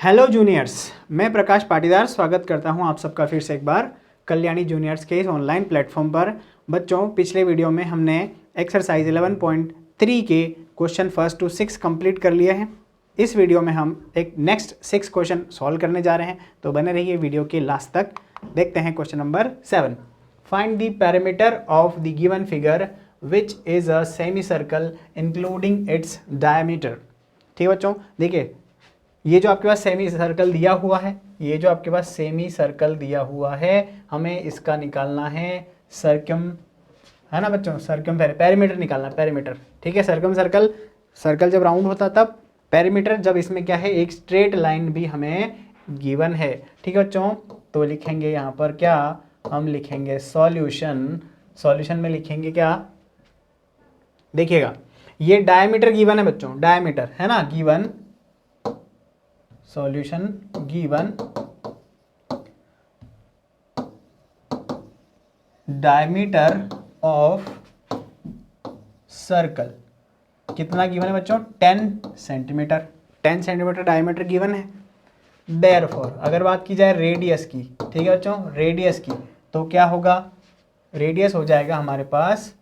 Hello juniors, मैं प्रकाश पाटीदार स्वागत करता हूं आप सबका फिर से एक बार कल्याणी जूनियर्स के इस ऑनलाइन प्लेटफॉर्म पर। बच्चों, पिछले वीडियो में हमने एक्सरसाइज 11.3 के क्वेश्चन 1 to 6 कंप्लीट कर लिए हैं। इस वीडियो में हम एक नेक्स्ट 6 क्वेश्चन सॉल्व करने जा रहे हैं, तो बने रहिए वीडियो के लास्ट तक। देखते हैं question number 7। Find the parameter of the given figure which is a semi circle including its diameter. ठीक है बच्चों, देखिए ये जो आपके पास सेमी सर्कल दिया हुआ है, ये जो आपके पास सेमी सर्कल दिया हुआ है, हमें इसका निकालना है सर्कम, है ना बच्चों, सर्कम पेरीमीटर निकालना है, पेरीमीटर। ठीक है, सर्कल जब राउंड होता तब, पेरीमीटर जब इसमें क्या है, एक स्ट्रेट लाइन भी हमें गिवन है। ठीक है बच्चों, तो लिखेंगे यहाँ पर क्या, हम लिखेंगे सॉल्यूशन में लिखेंगे क्या, देखिएगा ये डायमीटर गिवन है बच्चों, डायमीटर है ना given, solution given diameter of circle कितना गिवन है बच्चों, 10 सेंटीमीटर। 10 सेंटीमीटर डायमीटर गिवन है। देयरफॉर अगर बात की जाए रेडियस की, ठीक है बच्चों, रेडियस की, तो क्या होगा, रेडियस हो जाएगा हमारे पास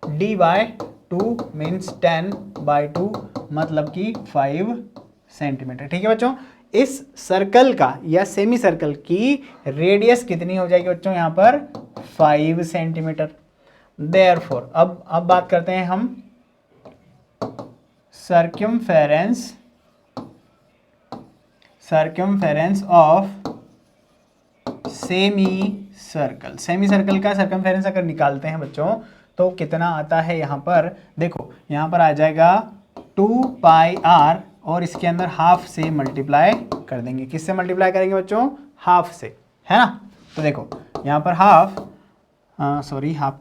d/2 मीन्स 10/2 मतलब कि 5 सेंटीमीटर। ठीक है बच्चों, इस सर्कल का या सेमी सर्कल की रेडियस कितनी हो जाएगी बच्चों, यहाँ पर 5 सेंटीमीटर। देयरफॉर अब बात करते हैं हम सर्कमफेरेंस ऑफ सेमी सर्कल का सर्कमफेरेंस अगर निकालते हैं बच्चों तो कितना आता है, यहाँ पर देखो, यहाँ पर आ जाएगा 2πr और इसके अंदर हाफ से मल्टीप्लाई कर देंगे। किससे मल्टीप्लाई करेंगे बच्चों, हाफ से, है ना। तो देखो यहाँ पर हाफ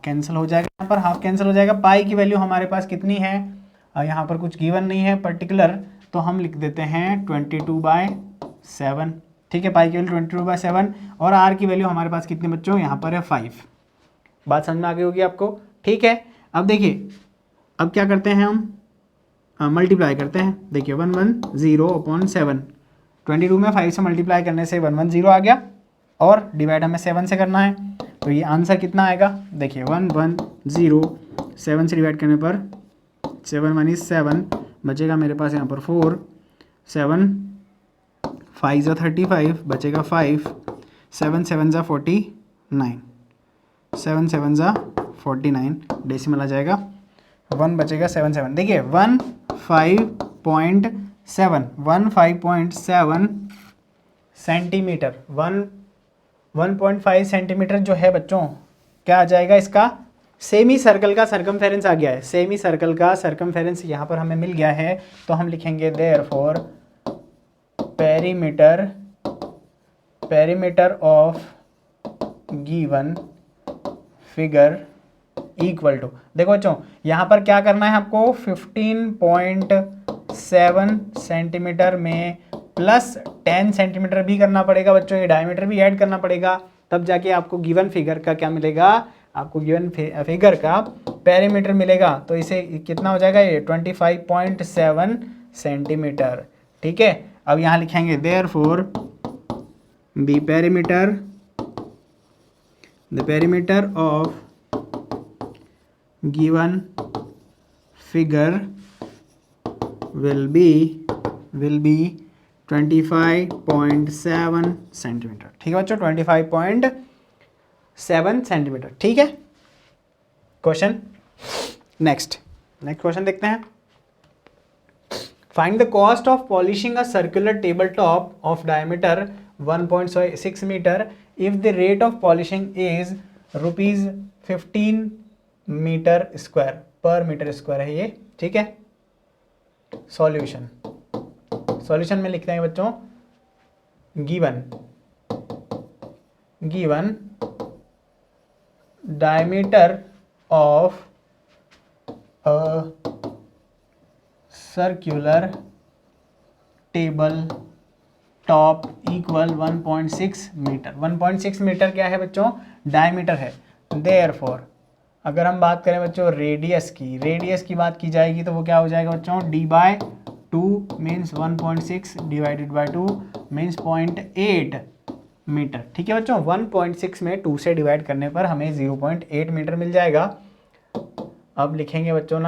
कैंसिल हो जाएगा, यहाँ पर हाफ कैंसिल हो जाएगा। पाई की वैल्यू हमारे पास कितनी है, यहाँ पर कुछ गिवन नहीं है पर्टिकुलर, तो हम लिख देते हैं 22/7। ठीक है, पाई की वैल्यू 22/7 और आर की वैल्यू हमारे पास कितनी बच्चों, यहाँ पर है 5। बात समझ में आ गई होगी आपको। ठीक है, अब देखिए, अब क्या करते हैं हम, मल्टीप्लाई करते हैं। देखिए 110/7, 22 में 5 से मल्टीप्लाई करने से 110 आ गया और डिवाइड हमें 7 से करना है, तो ये आंसर कितना आएगा, देखिए 110 7 से डिवाइड करने पर 7 1 is 7 बचेगा मेरे पास यहाँ पर 4, 7 5 35 बचेगा 5, 7 7 49, 7 7 49, डेसिमल आ जाएगा 1 बचेगा 7 देखिए 15.7 सेंटीमीटर, 1.5 सेंटीमीटर जो है बच्चों, क्या आ जाएगा इसका, सेमी सर्कल का सर्कमफेरेंस आ गया है। सेमी सर्कल का सर्कमफेरेंस यहाँ पर हमें मिल गया है, तो हम लिखेंगे therefore perimeter of given figure equal to, देखो बच्चों यहाँ पर क्या करना है आपको, 15.7 सेंटीमीटर में प्लस 10 सेंटीमीटर भी करना पड़ेगा बच्चों, ये डायमीटर भी ऐड करना पड़ेगा, तब जाके आपको गिवन फिगर का क्या मिलेगा, आपको गिवन फिगर का पेरीमीटर मिलेगा। तो इसे कितना हो जाएगा, ये 25.7 सेंटीमीटर। ठीक है, अब यहाँ लिखेंगे therefore the perimeter of given figure will be 25.7 centimetre. ठीक है बच्चों, 25.7 सेंटीमीटर। ठीक है, क्वेश्चन नेक्स्ट क्वेश्चन देखते हैं। Find the cost of polishing a circular table top of diameter 1.6 metre if the rate of polishing is ₹15 metre square per metre square है ये। ठीक है, सॉल्यूशन में लिखते हैं बच्चों, given diameter of a circular table top equal 1.6 metre. 1.6 metre क्या है बच्चों, डायमीटर है। देयरफॉर अगर हम बात करें बच्चों रेडियस की बात की जाएगी तो वो क्या हो जाएगा बच्चों, d/2 means 1.6 divided by 2 means 0.8 metre. ठीक है बच्चों, 1.6 में 2 से डिवाइड करने पर हमें 0.8 मीटर मिल जाएगा। अब लिखेंगे बच्चों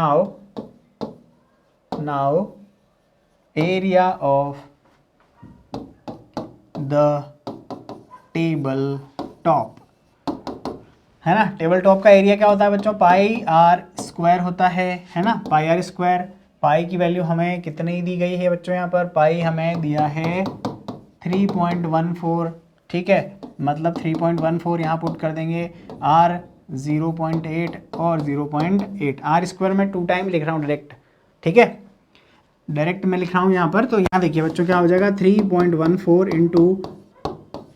now area of the table top, है ना। टेबल टॉप का एरिया क्या होता है बच्चों, पाई आर स्क्वायर होता है ना, पाई आर स्क्वायर। पाई की वैल्यू हमें कितनी दी गई है बच्चों, यहाँ पर पाई हमें दिया है 3.14। ठीक है, मतलब 3.14 यहाँ पुट कर देंगे, आर 0.8 और 0.8, आर स्क्वायर में 2 टाइम लिख रहा हूँ डायरेक्ट। ठीक है, डायरेक्ट मैं लिख रहा हूँ यहाँ पर, तो यहाँ देखिए बच्चों क्या हो जाएगा, 3.14 इंटू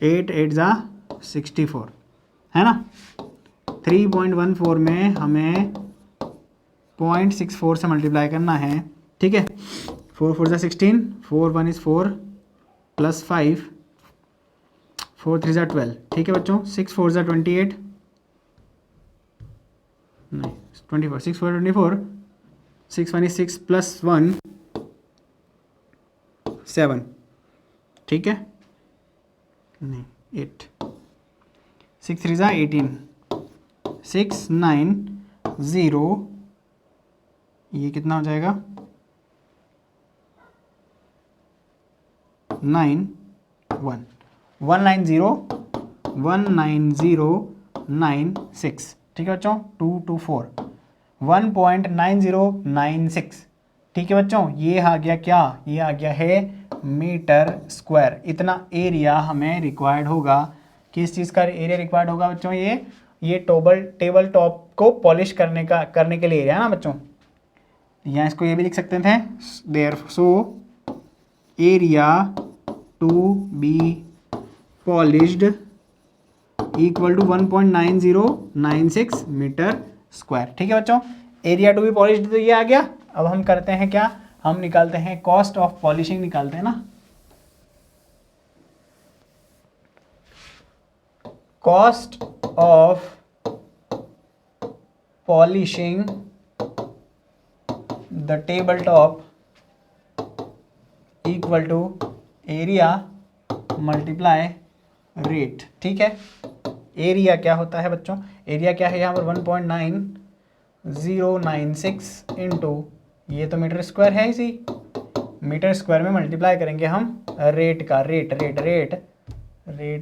8 × 64, है ना। 3.14 में हमें 0.64 से मल्टीप्लाई करना है। ठीक है, 4 4 16, 4 1 4 प्लस 5, 4 3 12। ठीक है बच्चों, 6 4 28, नहीं 24, 6 4 24, 6 1 6 प्लस 1 7। ठीक है, नहीं 8, 6 3 18, 6 9 0, ये कितना हो जाएगा 9 1 19096। ठीक है बच्चों, 224 1.9096। ठीक है बच्चों, ये आ गया क्या, ये आ गया है मीटर स्क्वायर। इतना एरिया हमें रिक्वायर्ड होगा। किस चीज़ का एरिया रिक्वायर्ड होगा बच्चों, ये टेबल टॉप को पॉलिश करने के लिए एरिया है ना बच्चों। यहाँ इसको ये भी लिख सकते थे, therefore area to be polished equal to 1.9096 metre square. ठीक है बच्चों, एरिया टू बी पॉलिश्ड तो ये आ गया। अब हम करते हैं क्या, हम निकालते हैं कॉस्ट ऑफ पॉलिशिंग, निकालते हैं ना। Cost of polishing the table top equal to area multiply rate. ठीक है, एरिया क्या होता है बच्चों, एरिया क्या है यहाँ पर 1.9096 इंटू, ये तो मीटर स्क्वायर है इसी, मीटर स्क्वायर में मल्टीप्लाई करेंगे हम रेट का, रेट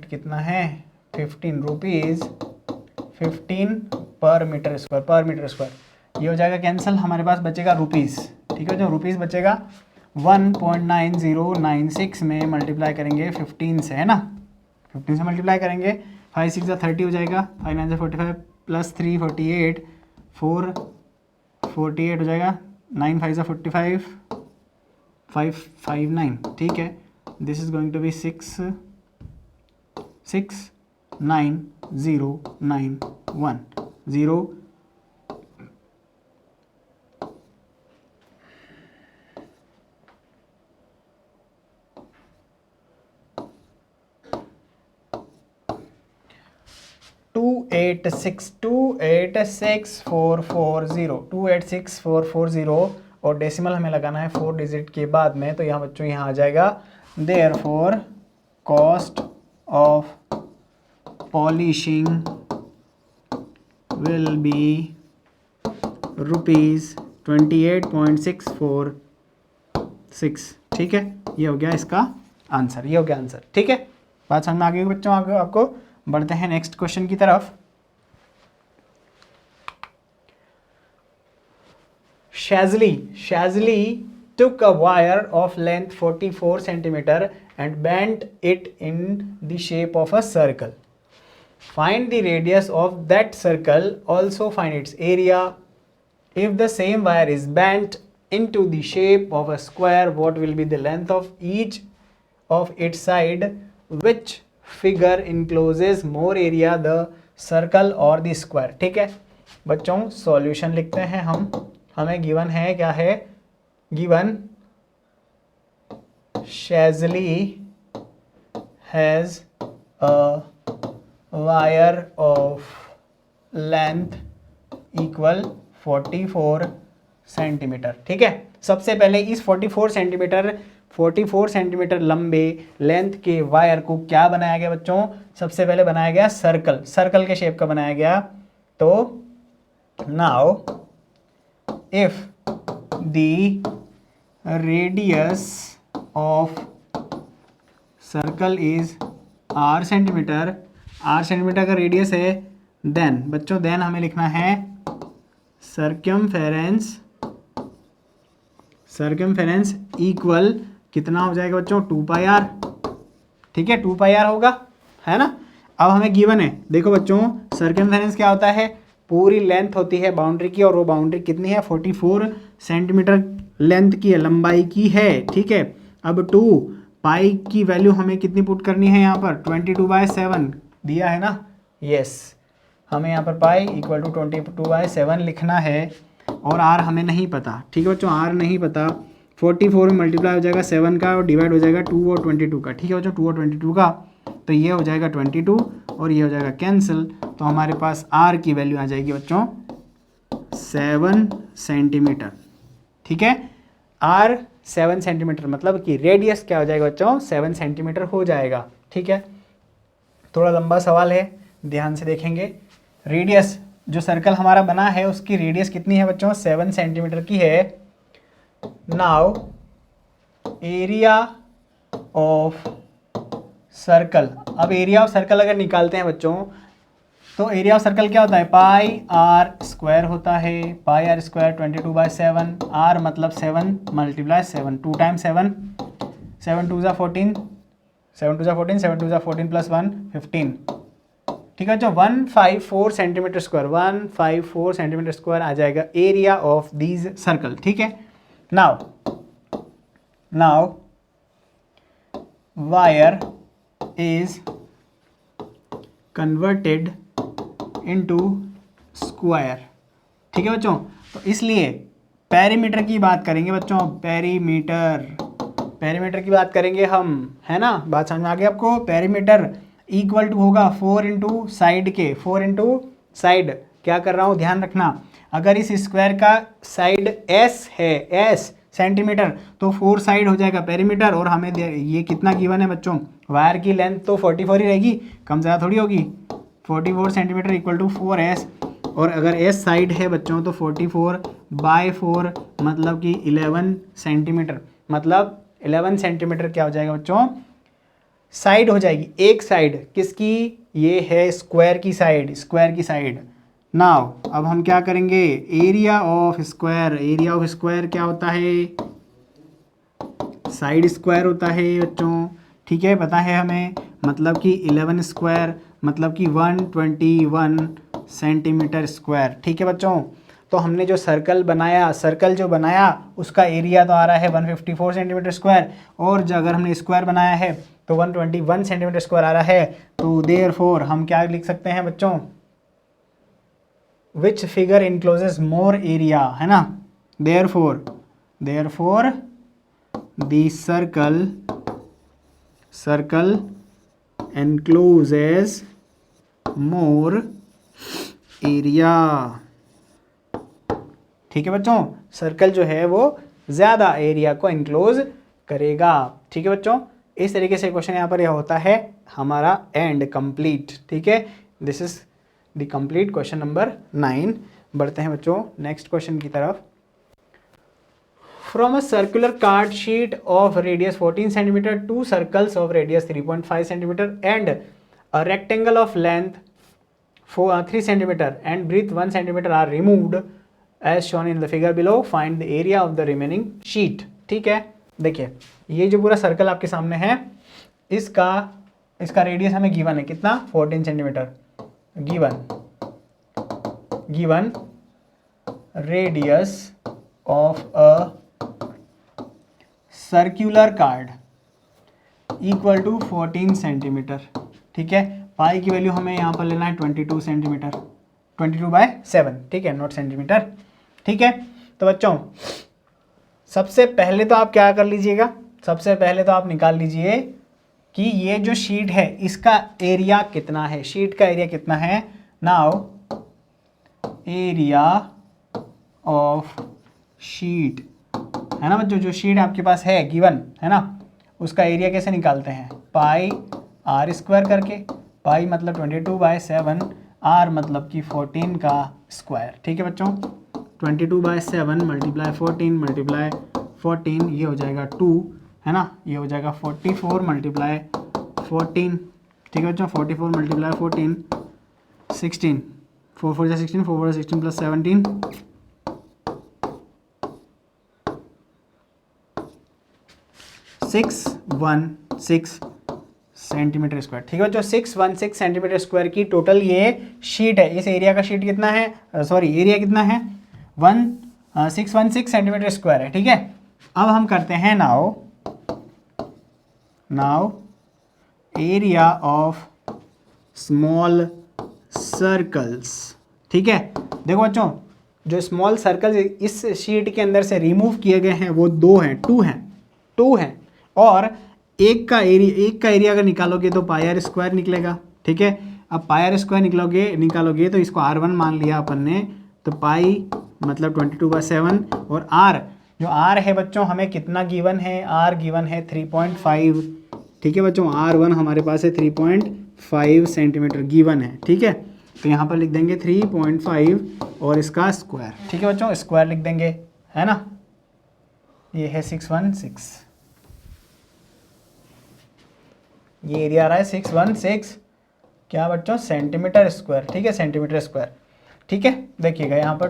कितना है 15 रुपीज़, 15 पर मीटर स्क्वायर। ये हो जाएगा कैंसिल, हमारे पास बचेगा रुपीज़। ठीक है जो रुपीज़ बचेगा, 1.9096 में मल्टीप्लाई करेंगे 15 से, है ना, 15 से मल्टीप्लाई करेंगे, 5 6 30 हो जाएगा, 5 9 45 प्लस 3 48, 4 48 हो जाएगा, 9 5 45, 5 5 9। ठीक है, this is going to be 6 6 9 0 9 1 0 286,440 और डेसिमल हमें लगाना है 4 डिजिट के बाद में, तो यहाँ बच्चों यहाँ आ जाएगा, therefore cost of polishing will be ₹28.646। ठीक है, ये हो गया इसका आंसर, ये हो गया आंसर। ठीक है, बात समझ में आ गई बच्चों, आगे आपको बढ़ते हैं नेक्स्ट क्वेश्चन की तरफ। Shazli took a wire of length 44 centimeter and bent it in the shape of a circle. Find the radius of that circle. Also find its area. If the same wire is bent into the shape of a square, what will be the length of each of its side? Which figure encloses more area, the circle or the square? ठीक है बच्चों, solution लिखते हैं हम। हमें given है, क्या है given, Shazli has a wire of length equal 44 centimetre. ठीक है, सबसे पहले इस 44 सेंटीमीटर लंबे लेंथ के वायर को क्या बनाया गया बच्चों? सबसे पहले बनाया गया सर्कल, सर्कल के शेप का बनाया गया। तो now if the radius of circle is r centimetre, r centimetre का रेडियस है, देन बच्चों देन हमें लिखना है सर्कमफेरेंस इक्वल कितना हो जाएगा बच्चों? 2 पाई r। ठीक है, 2 पाई r होगा, है ना। अब हमें गिवन है, देखो बच्चों सर्कमफेरेंस क्या होता है? पूरी लेंथ होती है बाउंड्री की, और वो बाउंड्री कितनी है? 44 सेंटीमीटर लेंथ की है, लंबाई की है। ठीक है, अब 2 पाई की वैल्यू हमें कितनी पुट करनी है यहाँ पर? 22/7 दिया है ना। यस, हमें यहाँ पर पाई इक्वल टू 22/7 लिखना है, और आर हमें नहीं पता। ठीक है बच्चों, आर नहीं पता। 44 में मल्टीप्लाई हो जाएगा 7 का, और डिवाइड हो जाएगा 2 और 22 का। ठीक है बच्चों, 2 और 22 का, तो ये हो जाएगा 22 और ये हो जाएगा कैंसिल। तो हमारे पास आर की वैल्यू आ जाएगी बच्चों 7 सेंटीमीटर। ठीक है, आर 7 सेंटीमीटर, मतलब कि रेडियस क्या हो जाएगा बच्चों? 7 सेंटीमीटर हो जाएगा। ठीक है, थोड़ा लंबा सवाल है, ध्यान से देखेंगे। रेडियस जो सर्कल हमारा बना है उसकी रेडियस कितनी है बच्चों? 7 सेंटीमीटर की है। नाउ एरिया ऑफ सर्कल, अब एरिया ऑफ सर्कल अगर निकालते हैं बच्चों, तो एरिया ऑफ सर्कल क्या होता है? पाई आर स्क्वायर होता है, पाई आर स्क्वायर 22/7, आर मतलब 7 मल्टीप्लाई 7, 2 टाइम्स 7, 7 2 ज़ा 14, 7 2 ज़ा 14, 7 2 ज़ा 14 प्लस 1 15। ठीक है बच्चों, 154 सेंटीमीटर स्क्वायर, 154 सेंटीमीटर स्क्वायर आ जाएगा एरिया ऑफ दीज सर्कल। ठीक है, now wire is converted into square. ठीक है बच्चों, तो इसलिए पेरीमीटर की बात करेंगे बच्चों, पेरीमीटर की बात करेंगे हम, है ना। बात समझ में आ गई आपको? पेरीमीटर इक्वल टू होगा 4 इंटू साइड के, 4 इंटू साइड। क्या कर रहा हूँ ध्यान रखना, अगर इस स्क्वायर का साइड s है, s सेंटीमीटर, तो 4 साइड हो जाएगा पेरीमीटर। और हमें ये कितना गिवन है बच्चों? वायर की लेंथ तो 44 ही रहेगी, कम ज़्यादा थोड़ी होगी। 44 सेंटीमीटर इक्वल टू 4s, और अगर s साइड है बच्चों तो 44/4 मतलब कि 11 सेंटीमीटर, मतलब 11 सेंटीमीटर क्या हो जाएगा बच्चों? साइड हो जाएगी, एक साइड किसकी? ये है स्क्वायर की साइड, स्क्वायर की साइड। नाउ अब हम क्या करेंगे? Area of square, area of square क्या होता है? साइड स्क्वायर होता है बच्चों। ठीक है, पता है हमें, मतलब कि 11 स्क्वायर मतलब कि 121 सेंटीमीटर स्क्वायर। ठीक है बच्चों, तो हमने जो सर्कल बनाया, सर्कल जो बनाया उसका एरिया तो आ रहा है 154 सेंटीमीटर स्क्वायर, और जो अगर हमने स्क्वायर बनाया है तो 121 सेंटीमीटर स्क्वायर आ रहा है। तो देयरफॉर हम क्या लिख सकते हैं बच्चों? विच फिगर इनक्लोजेस मोर एरिया, है ना। Therefore the circle encloses more area. ठीक है बच्चों, सर्कल जो है वो ज़्यादा एरिया को इनक्लोज करेगा। ठीक है बच्चों, इस तरीके से क्वेश्चन यहाँ पर यह होता है हमारा एंड कंप्लीट। ठीक है, this is the complete question number 9। बढ़ते हैं बच्चों नेक्स्ट क्वेश्चन की तरफ। From a circular card sheet of radius 14 cm, 2 circles of radius 3.5 cm and a rectangle of length 3 cm and breadth 1 cm are removed as shown in the figure below. Find the area of the remaining sheet. ठीक है, देखिए ये जो पूरा circle आपके सामने है, इसका रेडियस हमें गिवन है कितना? 14 centimetre. Given radius of a circular card equal to 14 centimetre. ठीक है, पाई की वैल्यू हमें यहाँ पर लेना है 22 सेंटीमीटर, 22/7। ठीक है, नॉट सेंटीमीटर। ठीक है, तो बच्चों सबसे पहले तो आप क्या कर लीजिएगा? सबसे पहले तो आप निकाल लीजिए कि ये जो शीट है इसका एरिया कितना है, शीट का एरिया कितना है। नाउ एरिया ऑफ शीट, है ना बच्चों, जो शीट आपके पास है गिवन है ना, उसका एरिया कैसे निकालते हैं, पाई आर स्क्वायर करके, पाई मतलब 22/7, आर मतलब कि 14 का स्क्वायर। ठीक है बच्चों, 22/7 मल्टीप्लाई 14 मल्टीप्लाई 14, ये हो जाएगा 2, है ना, ये हो जाएगा 44 मल्टीप्लाई 14। ठीक है बच्चों, 44 मल्टीप्लाई 14 16, 4 4 16, 4 4 16 प्लस 17, 616 सेंटीमीटर स्क्वायर। ठीक है बच्चों, 616 सेंटीमीटर स्क्वायर की टोटल ये शीट है। इस एरिया का शीट कितना है, सॉरी एरिया कितना है, 616 सेंटीमीटर स्क्वायर है। ठीक है, अब हम करते हैं now area of small circles. ठीक है, देखो बच्चों, जो स्मॉल सर्कल इस शीट के अंदर से रिमूव किए गए हैं वो टू हैं और एक का एरिया अगर निकालोगे तो पाई आर स्क्वायर निकलेगा। ठीक है, अब पाई आर स्क्वायर निकालोगे तो इसको R1 मान लिया अपन ने, तो पाई मतलब 22/7 और आर, जो आर है बच्चों हमें कितना गिवन है, आर गिवन है 3.5। ठीक है बच्चों, R1 हमारे पास है 3.5 सेंटीमीटर गिवन है। ठीक है, तो यहाँ पर लिख देंगे 3.5 और इसका स्क्वायर। ठीक है बच्चों, स्क्वायर लिख देंगे, है ना, ये है 616, ये एरिया आ रहा है 616 क्या बच्चों, सेंटीमीटर स्क्वायर। ठीक है, सेंटीमीटर स्क्वायर। ठीक है, देखिएगा यहाँ पर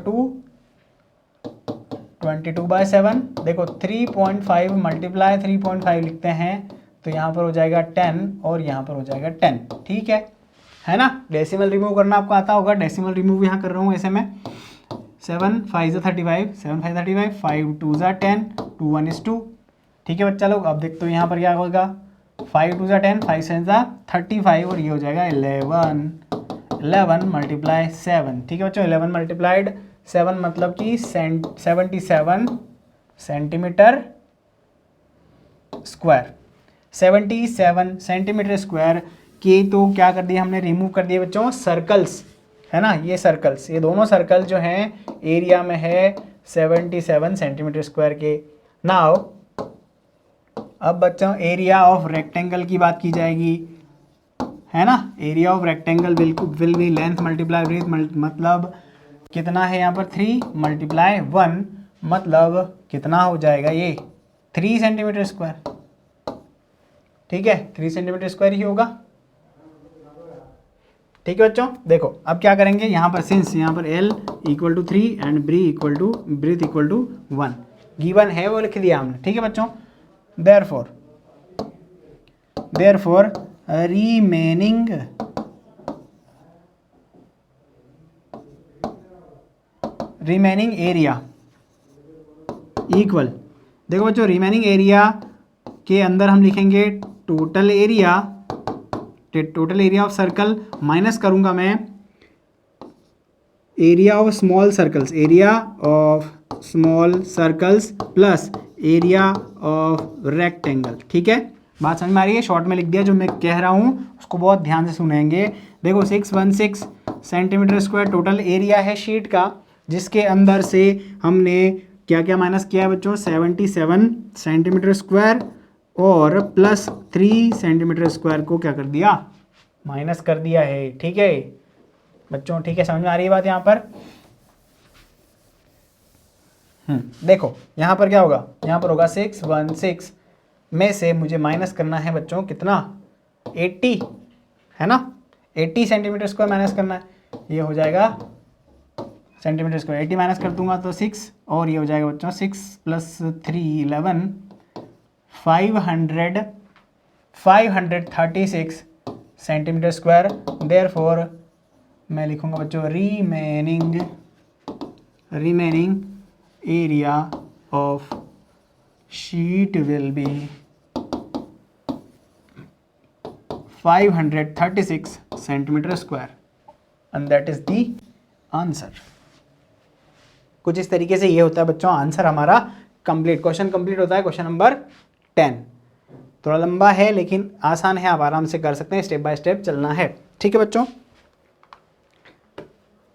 22/7, देखो 3.5 मल्टीप्लाई 3.5 लिखते हैं तो यहाँ पर हो जाएगा 10 और यहाँ पर हो जाएगा 10। ठीक है ना, डेसिमल रिमूव करना आपको आता होगा, डेसिमल रिमूव यहाँ कर रहा हूँ ऐसे में। 7 5 35, 7 5 35, 5 2 10, 2 1 is 2। ठीक है बच्चा लोग, अब देखते हो यहाँ पर क्या होगा, 5 2 10, 5 7 35 और ये हो जाएगा 11 मल्टीप्लाई 7। ठीक है बच्चों, 11 मल्टीप्लाइड 7 मतलब कि 77 सेंटीमीटर स्क्वायर। 77 सेंटीमीटर स्क्वायर के तो क्या कर दिया हमने, रिमूव कर दिए बच्चों सर्कल्स, है ना, ये सर्कल्स, ये दोनों सर्कल जो हैं एरिया में है 77 सेंटीमीटर स्क्वायर के। नाउ अब बच्चों एरिया ऑफ रेक्टेंगल की बात की जाएगी, है ना, area of rectangle will be length multiply breath, मतलब कितना है यहाँ पर 3 मल्टीप्लाई 1, मतलब कितना हो जाएगा ये 3 सेंटीमीटर स्क्वायर। ठीक है, 3 सेंटीमीटर स्क्वायर ही होगा। ठीक है बच्चों, देखो अब क्या करेंगे, यहाँ पर सिंस यहाँ पर L = 3 and breadth equal to 1 given है वो लिख दिया हमने। ठीक है बच्चों, therefore remaining area इक्वल, देखो बच्चों रिमेनिंग एरिया के अंदर हम लिखेंगे total area of circle minus करूंगा मैं area of small circles plus area of rectangle. ठीक है, बात समझ में आ रही है, शॉर्ट में लिख दिया, जो मैं कह रहा हूं उसको बहुत ध्यान से सुनेंगे। देखो 616 सेंटीमीटर स्क्वायर टोटल एरिया है शीट का, जिसके अंदर से हमने क्या क्या माइनस किया है बच्चों, 77 सेंटीमीटर स्क्वायर और प्लस 3 सेंटीमीटर स्क्वायर को क्या कर दिया, माइनस कर दिया है। ठीक है बच्चों, ठीक है, समझ में आ रही है बात यहाँ पर। देखो यहाँ पर क्या होगा, यहाँ पर होगा 616 में से मुझे माइनस करना है बच्चों कितना, 80, है ना, 80 सेंटीमीटर स्क्वायर माइनस करना है, ये हो जाएगा सेंटीमीटर स्क्वायर, 80 माइनस कर दूंगा तो 6 और ये हो जाएगा बच्चों 6 + 3 11 536 सेंटीमीटर स्क्वायर। देयरफॉर मैं लिखूंगा बच्चों remaining area of sheet will be 536 centimetre square and that is the answer. कुछ इस तरीके से ये होता है बच्चों आंसर हमारा कंप्लीट, क्वेश्चन कंप्लीट होता है, क्वेश्चन नंबर 10। थोड़ा लंबा है लेकिन आसान है, आप आराम से कर सकते हैं, स्टेप बाय स्टेप चलना है। ठीक है बच्चों,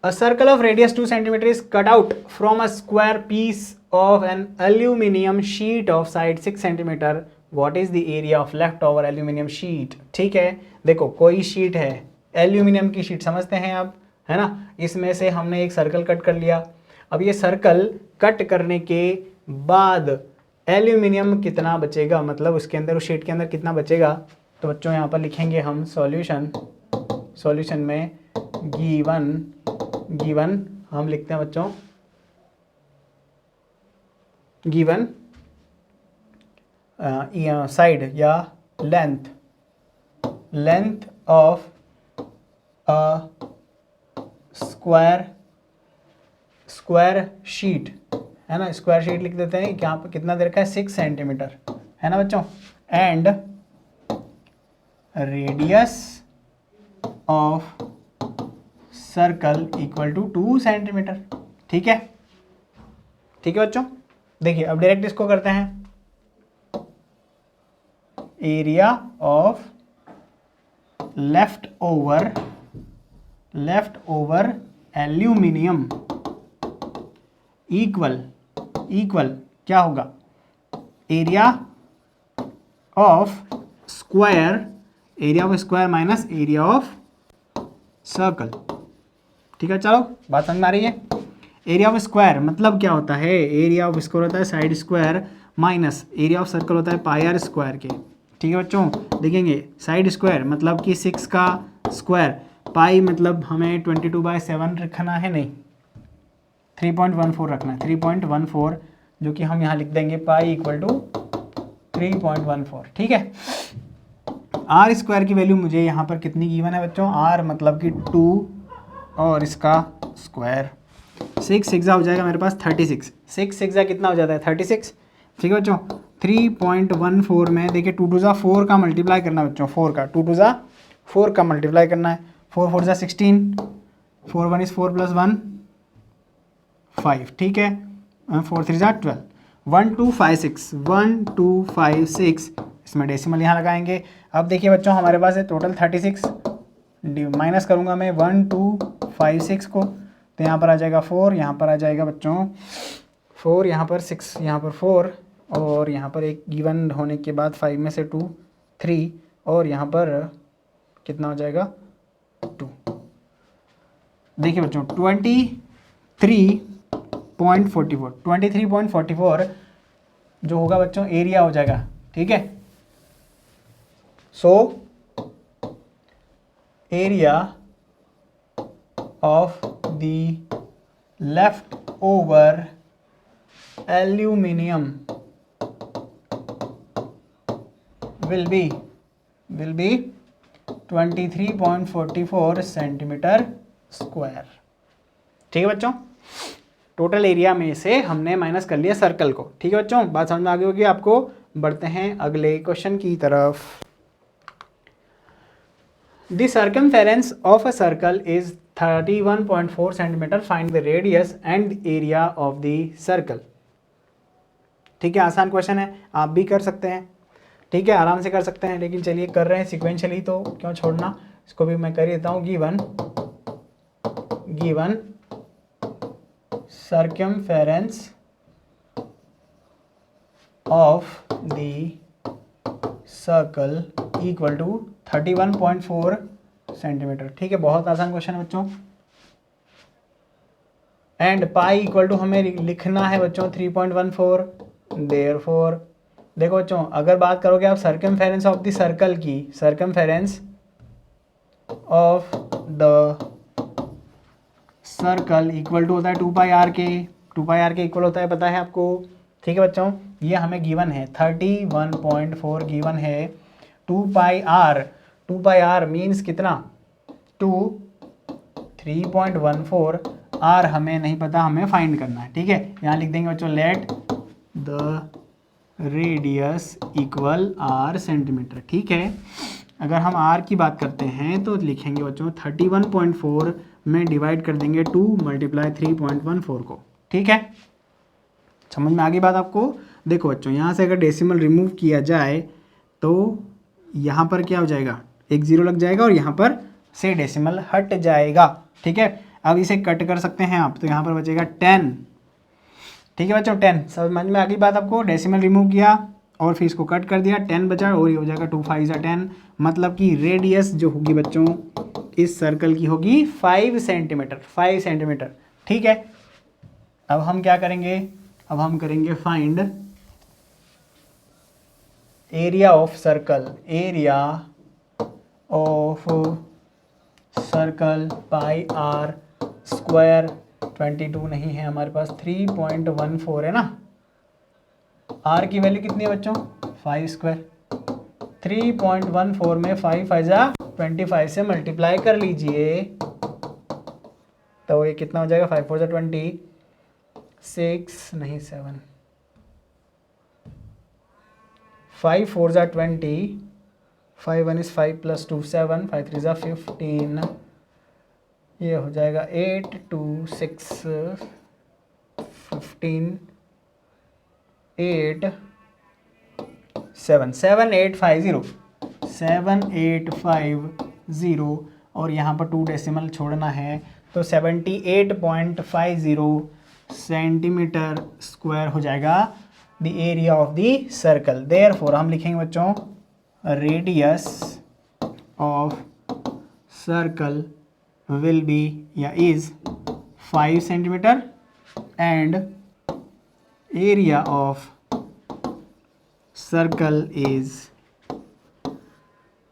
A circle of radius 2 centimeter is cut out from a square piece of an aluminum sheet of side 6 centimeter. What is the area of leftover aluminum sheet? ठीक है, देखो कोई शीट है, एल्यूमिनियम की शीट समझते हैं आप, है ना। इसमें से हमने एक सर्कल कट कर लिया। अब ये सर्कल कट करने के बाद एल्यूमिनियम कितना बचेगा, मतलब उसके अंदर, उस शीट के अंदर कितना बचेगा। तो बच्चों यहाँ पर लिखेंगे हम सॉल्यूशन में गिवन हम लिखते हैं बच्चों, गिवन साइड या length of a square sheet, है ना। स्क्वायर शीट लिख देते हैं, यहाँ पर कितना दे रखा है 6 सेंटीमीटर, है ना बच्चों। And radius of circle equal to 2 centimetre. ठीक है, ठीक है बच्चों। देखिए अब डायरेक्ट इसको करते हैं, area of left over aluminium equal क्या होगा, area of square minus area of circle. ठीक है, चलो बात समझ में आ रही है। एरिया ऑफ स्क्वायर मतलब क्या होता है, एरिया ऑफ स्क्वायर होता है side square minus area of circle होता है पाई आर स्क्वायर के। ठीक है बच्चों, देखेंगे साइड स्क्वायर मतलब कि 6 का स्क्वायर, पाई मतलब हमें 22/7 रखना है, नहीं 3.14 रखना है, 3.14, जो कि हम यहाँ लिख देंगे पाई इक्वल टू 3.14। ठीक है, आर स्क्वायर की वैल्यू मुझे यहाँ पर कितनी गिवन है बच्चों, आर मतलब कि 2 और इसका स्क्वायर, 6 6 हो जाएगा मेरे पास 36, 6 6 कितना हो जाता है 36। ठीक है बच्चों, 3.14 में देखिए 2 2 4 का मल्टीप्लाई करना है बच्चों, 4 का 2 2 4 का मल्टीप्लाई करना है, 4 4 16, 4 1 4 + 1 5। ठीक है, 4 3 12, 1256 इसमें डेसिमल यहाँ लगाएंगे। अब देखिए बच्चों हमारे पास है टोटल 36, माइनस करूँगा मैं 1256 को, तो यहाँ पर आ जाएगा 4, यहाँ पर आ जाएगा बच्चों 4, यहाँ पर 6, यहाँ पर 4, और यहाँ पर एक गिवन होने के बाद 5 में से 2 3, और यहाँ पर कितना हो जाएगा 2। देखिए बच्चों 23.44 जो होगा बच्चों एरिया हो जाएगा। ठीक है, so area of the left over aluminium will be 23.44 centimetre square. ठीक है बच्चों, टोटल एरिया में से हमने माइनस कर लिया सर्कल को। ठीक है बच्चों, बात समझ में आ गई होगी आपको। बढ़ते हैं अगले क्वेश्चन की तरफ। The circumference of a circle is 31.4 centimetre, find the radius and area of the circle. ठीक है, आसान क्वेश्चन है, आप भी कर सकते हैं। ठीक है, आराम से कर सकते हैं, लेकिन चलिए कर रहे हैं सिक्वेंशली तो क्यों छोड़ना, इसको भी मैं कर देता हूँ। Given circumference of the circle equal to 31.4 centimetre. ठीक है, बहुत आसान क्वेश्चन है बच्चों। एंड पाई इक्वल टू हमें लिखना है बच्चों 3.14। देयरफॉर देखो बच्चों, अगर बात करोगे आप सर्कमफेरेंस ऑफ द सर्कल की, circumference of the circle equal to होता है 2πr के, 2πr के इक्वल होता है, पता है आपको। ठीक है बच्चों, ये हमें गिवन है 31.4 गिवन है। 2πr मीन्स कितना 2, 3.14, r हमें नहीं पता, हमें फाइंड करना है। ठीक है, यहाँ लिख देंगे बच्चों let the radius equal r centimetre. ठीक है, अगर हम r की बात करते हैं तो लिखेंगे बच्चों 31.4 में डिवाइड कर देंगे 2 × 3.14 को। ठीक है, समझ में आ गई बात आपको। देखो बच्चों, यहाँ से अगर डेसिमल रिमूव किया जाए तो यहाँ पर क्या हो जाएगा, एक 0 लग जाएगा और यहाँ पर से डेसिमल हट जाएगा। ठीक है, अब इसे कट कर सकते हैं आप, तो यहाँ पर बचेगा 10। ठीक है बच्चों, 10 समझ में आ गई बात आपको। डेसिमल रिमूव किया और फिर इसको कट कर दिया, 10 बचा और ये हो जाएगा 2 5 10। मतलब कि रेडियस जो होगी बच्चों इस सर्कल की होगी 5 सेंटीमीटर, 5 सेंटीमीटर। ठीक है, अब हम क्या करेंगे, अब हम करेंगे find area of circle, area of circle pi r square. 22 नहीं है हमारे पास, 3.14 है ना। आर की वैल्यू कितनी है बच्चों, 5 स्क्वायर। 3.14 में 5 5 25 से मल्टीप्लाई कर लीजिए, तो ये कितना हो जाएगा, 5 4 20, 6 नहीं 7, 5 4 20, 5 1 is 5 plus 2 7, 5 3 15, ये हो जाएगा 8 2 6 15 8 7 7 8 5 0 7 8 5 0 और यहाँ पर 2 डेसिमल छोड़ना है, तो 78.50 सेंटीमीटर स्क्वायर हो जाएगा the area of the circle. Therefore हम लिखेंगे बच्चों radius of circle will be या is 5 centimetre and area of circle is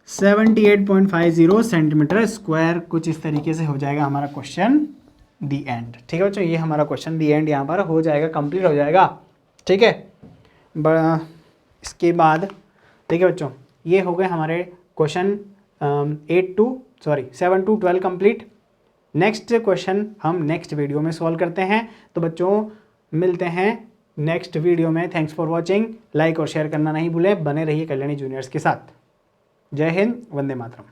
78.50 centimetre square. कुछ इस तरीके से हो जाएगा हमारा क्वेश्चन दी एंड। ठीक है बच्चों, ये हमारा क्वेश्चन दी एंड यहाँ पर हो जाएगा, कंप्लीट हो जाएगा। ठीक है, इसके बाद ठीक है बच्चों, ये हो गए हमारे question 7 to 12 complete. Next question हम नेक्स्ट वीडियो में सॉल्व करते हैं। तो बच्चों मिलते हैं नेक्स्ट वीडियो में। Thanks for watching. लाइक और शेयर करना नहीं भूलें। बने रहिए कल्याणी जूनियर्स के साथ। जय हिंद, वंदे मातरम।